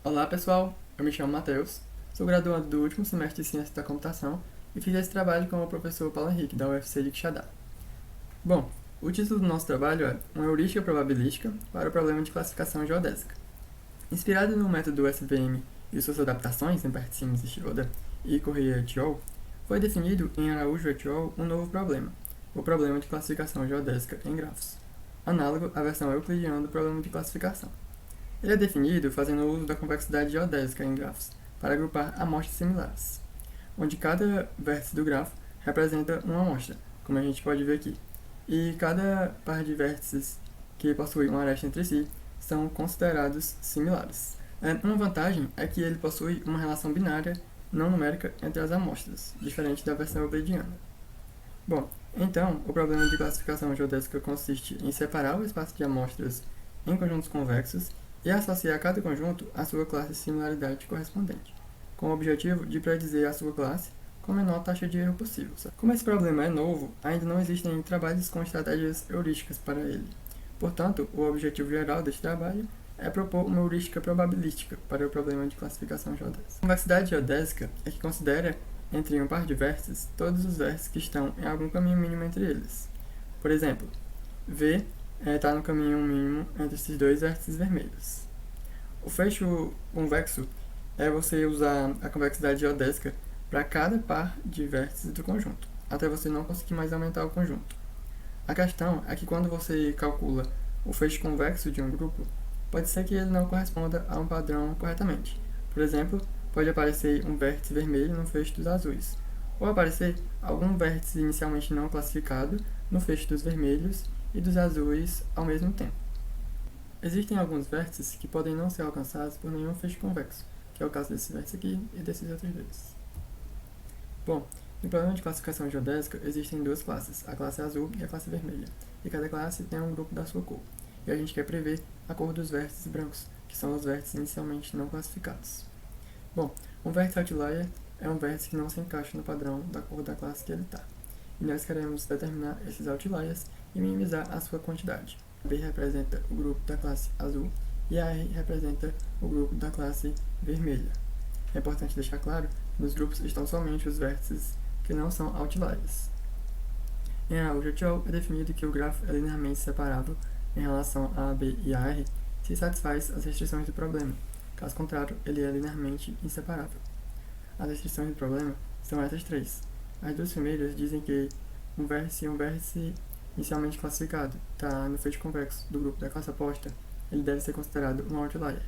Olá pessoal, eu me chamo Matheus, sou graduando do último semestre de Ciência da Computação e fiz esse trabalho com o professor Paulo Henrique, da UFC de Quixadá. Bom, o título do nosso trabalho é Uma heurística probabilística para o problema de classificação geodésica. Inspirado no método SVM e suas adaptações em Bert Sims e Schroeder e Correia et al., foi definido em Araújo et al. Um novo problema, o problema de classificação geodésica em grafos, análogo à versão euclidiana do problema de classificação. Ele é definido fazendo uso da convexidade geodésica em grafos, para agrupar amostras similares, onde cada vértice do grafo representa uma amostra, como a gente pode ver aqui, e cada par de vértices que possui uma aresta entre si são considerados similares. Uma vantagem é que ele possui uma relação binária não numérica entre as amostras, diferente da versão euclidiana. Bom, então, o problema de classificação geodésica consiste em separar o espaço de amostras em conjuntos convexos e associar cada conjunto à sua classe de similaridade correspondente, com o objetivo de predizer a sua classe com a menor taxa de erro possível. Como esse problema é novo, ainda não existem trabalhos com estratégias heurísticas para ele. Portanto, o objetivo geral deste trabalho é propor uma heurística probabilística para o problema de classificação geodésica. A convexidade geodésica é que considera entre um par de vértices todos os vértices que estão em algum caminho mínimo entre eles. Por exemplo, V está no caminho mínimo entre esses dois vértices vermelhos. O fecho convexo é você usar a convexidade geodésica para cada par de vértices do conjunto, até você não conseguir mais aumentar o conjunto. A questão é que quando você calcula o fecho convexo de um grupo, pode ser que ele não corresponda a um padrão corretamente. Por exemplo, pode aparecer um vértice vermelho no fecho dos azuis, ou aparecer algum vértice inicialmente não classificado no fecho dos vermelhos e dos azuis ao mesmo tempo. Existem alguns vértices que podem não ser alcançados por nenhum fecho convexo, que é o caso desse vértice aqui e desses outros dois. Bom, no problema de classificação geodésica existem duas classes, a classe azul e a classe vermelha, e cada classe tem um grupo da sua cor, e a gente quer prever a cor dos vértices brancos, que são os vértices inicialmente não classificados. Bom, um vértice outlier é um vértice que não se encaixa no padrão da cor da classe que ele está, e nós queremos determinar esses outliers e minimizar a sua quantidade. B representa o grupo da classe azul e a R representa o grupo da classe vermelha. É importante deixar claro que nos grupos estão somente os vértices que não são outliers. Em Araújo et al. É definido que o grafo é linearmente separável em relação a B e a R se satisfaz as restrições do problema. Caso contrário, ele é linearmente inseparável. As restrições do problema são essas três. As duas primeiras dizem que um vértice inicialmente classificado está no fecho convexo do grupo da classe oposta, ele deve ser considerado um outlier.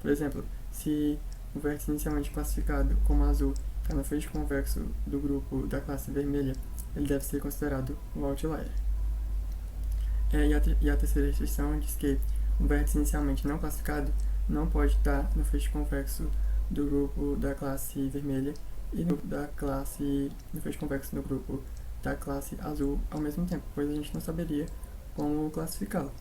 Por exemplo, se o vértice inicialmente classificado como azul está no fecho convexo do grupo da classe vermelha, ele deve ser considerado um outlier. E a terceira restrição diz que um vértice inicialmente não classificado não pode estar no fecho convexo do grupo da classe vermelha e no fecho convexo do grupo da classe azul ao mesmo tempo, pois a gente não saberia como classificá-lo.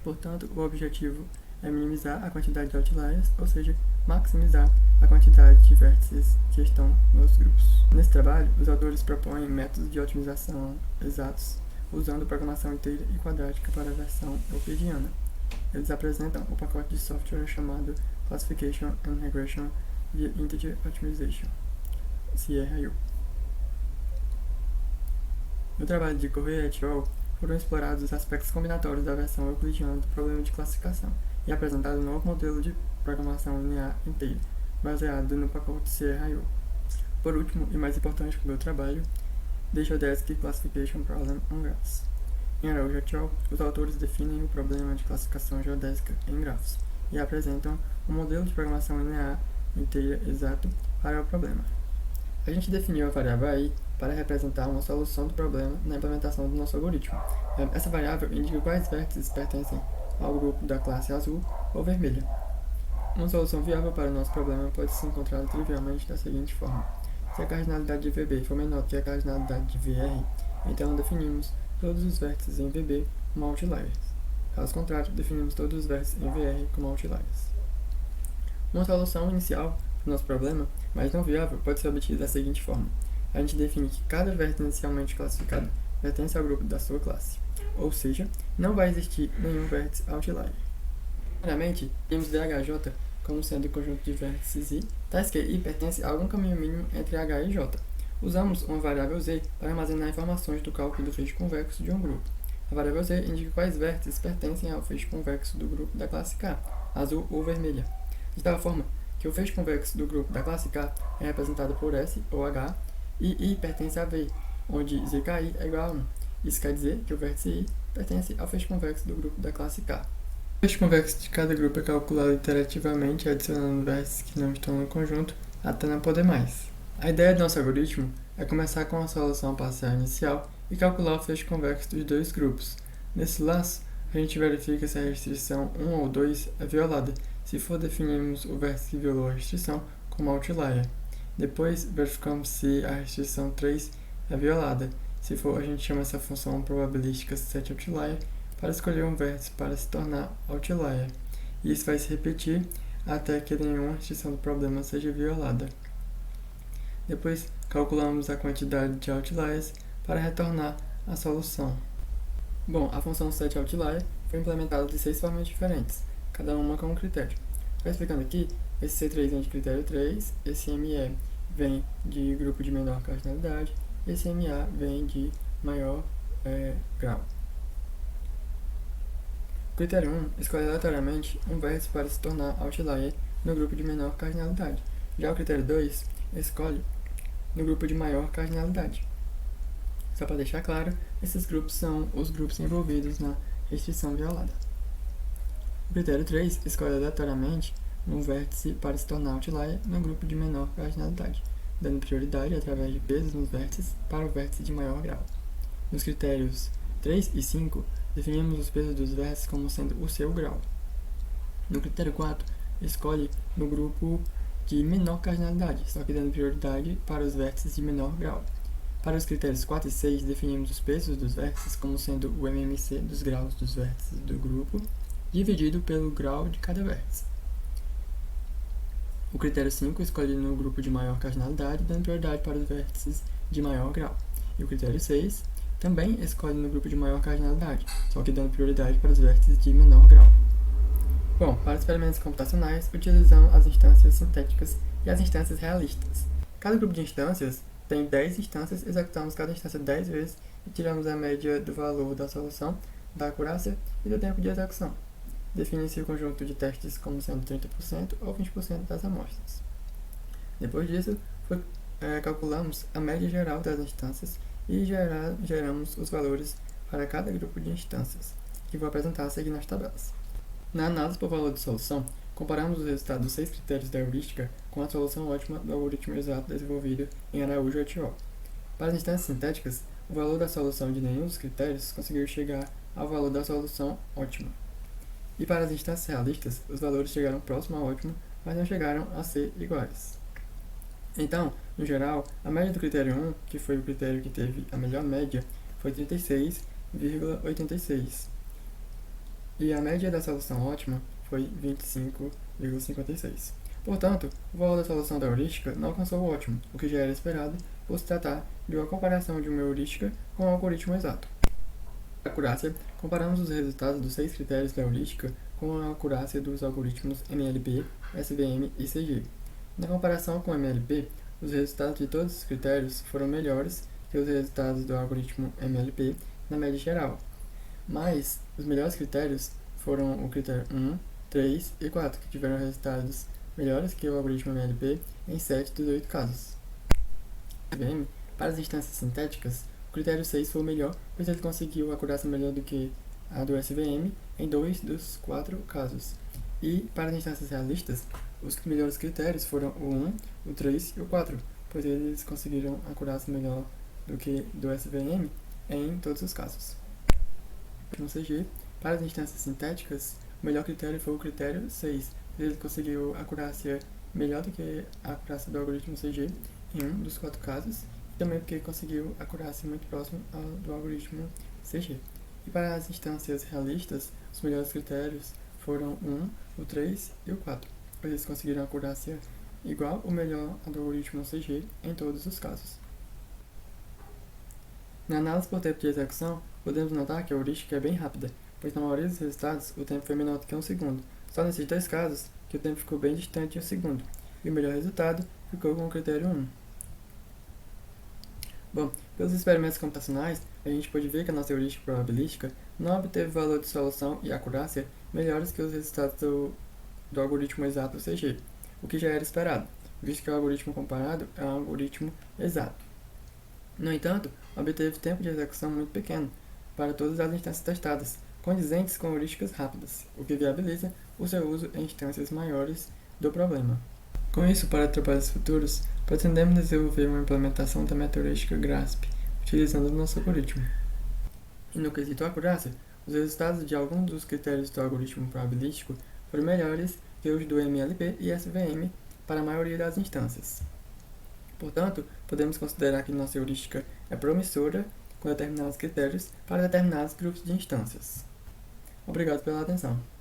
Portanto, o objetivo é minimizar a quantidade de outliers, ou seja, maximizar a quantidade de vértices que estão nos grupos. Nesse trabalho, os autores propõem métodos de otimização exatos usando programação inteira e quadrática para a versão euclidiana. Eles apresentam o pacote de software chamado Classification and Regression via Integer Optimization, CRU. No trabalho de Correia et al., foram explorados os aspectos combinatórios da versão euclidiana do problema de classificação e apresentado um novo modelo de programação linear inteira, baseado no pacote CRU. Por último, e mais importante para o meu trabalho, The Geodesic Classification Problem on Graphs. Em Araújo et al., os autores definem o problema de classificação geodésica em grafos e apresentam um modelo de programação linear inteira exato para o problema. A gente definiu a variável AI para representar uma solução do problema na implementação do nosso algoritmo. Essa variável indica quais vértices pertencem ao grupo da classe azul ou vermelha. Uma solução viável para o nosso problema pode ser encontrada trivialmente da seguinte forma. Se a cardinalidade de VB for menor que a cardinalidade de VR, então definimos todos os vértices em VB como outliers. Caso contrário, definimos todos os vértices em VR como outliers. Uma solução inicial para o nosso problema, mas não viável, pode ser obtida da seguinte forma. A gente define que cada vértice inicialmente classificado pertence ao grupo da sua classe, ou seja, não vai existir nenhum vértice outlier. Primeiramente, temos VHJ como sendo o conjunto de vértices I, tais que I pertence a algum caminho mínimo entre H e J. Usamos uma variável Z para armazenar informações do cálculo do feixe convexo de um grupo. A variável Z indica quais vértices pertencem ao feixe convexo do grupo da classe K, azul ou vermelha, de tal forma que o feixe convexo do grupo da classe K é representado por S ou H e I pertence a V, onde ZKI é igual a 1. Isso quer dizer que o vértice I pertence ao feixe convexo do grupo da classe K. O feixe convexo de cada grupo é calculado iterativamente, adicionando vértices que não estão no conjunto até não poder mais. A ideia do nosso algoritmo é começar com a solução parcial inicial e calcular o feixe convexo dos dois grupos. Nesse laço, a gente verifica se a restrição 1 ou 2 é violada. Se for, definimos o vértice que violou a restrição como outlier. Depois, verificamos se a restrição 3 é violada. Se for, a gente chama essa função probabilística setOutlier para escolher um vértice para se tornar outlier. E isso vai se repetir até que nenhuma restrição do problema seja violada. Depois, calculamos a quantidade de outliers para retornar a solução. Bom, a função setOutlier foi implementada de 6 formas diferentes, cada uma com um critério. Estou explicando aqui, esse C3 vem de critério 3, esse ME vem de grupo de menor cardinalidade, e esse MA vem de maior grau. O critério 1 escolhe aleatoriamente um vértice para se tornar outlier no grupo de menor cardinalidade. Já o critério 2 escolhe no grupo de maior cardinalidade. Só para deixar claro, esses grupos são os grupos envolvidos na restrição violada. O critério 3 escolhe aleatoriamente um vértice para se tornar outlier no grupo de menor cardinalidade, dando prioridade através de pesos nos vértices para o vértice de maior grau. Nos critérios 3 e 5, definimos os pesos dos vértices como sendo o seu grau. No critério 4, escolhe no grupo de menor cardinalidade, só que dando prioridade para os vértices de menor grau. Para os critérios 4 e 6, definimos os pesos dos vértices como sendo o MMC dos graus dos vértices do grupo, dividido pelo grau de cada vértice. O critério 5 escolhe no grupo de maior cardinalidade, dando prioridade para os vértices de maior grau. E o critério 6 também escolhe no grupo de maior cardinalidade, só que dando prioridade para os vértices de menor grau. Bom, para experimentos computacionais, utilizamos as instâncias sintéticas e as instâncias realistas. Cada grupo de instâncias tem 10 instâncias, executamos cada instância 10 vezes e tiramos a média do valor da solução, da acurácia e do tempo de execução. Define-se o conjunto de testes como sendo 30% ou 20% das amostras. Depois disso, calculamos a média geral das instâncias e geramos os valores para cada grupo de instâncias, que vou apresentar a seguir nas tabelas. Na análise por valor de solução, comparamos os resultados dos 6 critérios da heurística com a solução ótima do algoritmo exato desenvolvido em Araújo et al. Para as instâncias sintéticas, o valor da solução de nenhum dos critérios conseguiu chegar ao valor da solução ótima. E para as instâncias realistas, os valores chegaram próximo ao ótimo, mas não chegaram a ser iguais. Então, no geral, a média do critério 1, que foi o critério que teve a melhor média, foi 36,86. E a média da solução ótima foi 25,56. Portanto, o valor da solução da heurística não alcançou o ótimo, o que já era esperado por se tratar de uma comparação de uma heurística com um algoritmo exato. Para a acurácia, comparamos os resultados dos 6 critérios da heurística com a acurácia dos algoritmos MLP, SVM e CG. Na comparação com o MLP, os resultados de todos os critérios foram melhores que os resultados do algoritmo MLP na média geral. Mas os melhores critérios foram o critério 1, 3 e 4, que tiveram resultados melhores que o algoritmo MLP em 7 dos 8 casos. SVM, para as instâncias sintéticas, o critério 6 foi o melhor, pois ele conseguiu acurácia melhor do que a do SVM em 2 dos 4 casos. E para as instâncias realistas, os melhores critérios foram o 1, o 3 e o 4, pois eles conseguiram acurácia melhor do que do SVM em todos os casos. No CG, para as instâncias sintéticas, o melhor critério foi o critério 6, pois ele conseguiu acurácia melhor do que a acurácia do algoritmo CG em um dos 4 casos, e também porque conseguiu acurácia muito próxima do algoritmo CG. E para as instâncias realistas, os melhores critérios foram o 1, o 3 e o 4, pois eles conseguiram acurácia igual ou melhor ao do algoritmo CG em todos os casos. Na análise por tempo de execução, podemos notar que a heurística é bem rápida, pois na maioria dos resultados o tempo foi menor do que 1 segundo. Só nesses 2 casos que o tempo ficou bem distante de um segundo, e o melhor resultado ficou com o critério 1. Bom, pelos experimentos computacionais, a gente pôde ver que a nossa heurística probabilística não obteve valor de solução e acurácia melhores que os resultados do algoritmo exato CG, o que já era esperado, visto que o algoritmo comparado é um algoritmo exato. No entanto, obteve tempo de execução muito pequeno para todas as instâncias testadas, condizentes com heurísticas rápidas, o que viabiliza o seu uso em instâncias maiores do problema. Com isso, para trabalhos futuros, pretendemos desenvolver uma implementação da meta-heurística GRASP, utilizando o nosso algoritmo. E no quesito acurácia, os resultados de alguns dos critérios do algoritmo probabilístico foram melhores que os do MLP e SVM para a maioria das instâncias. Portanto, podemos considerar que nossa heurística é promissora com determinados critérios para determinados grupos de instâncias. Obrigado pela atenção.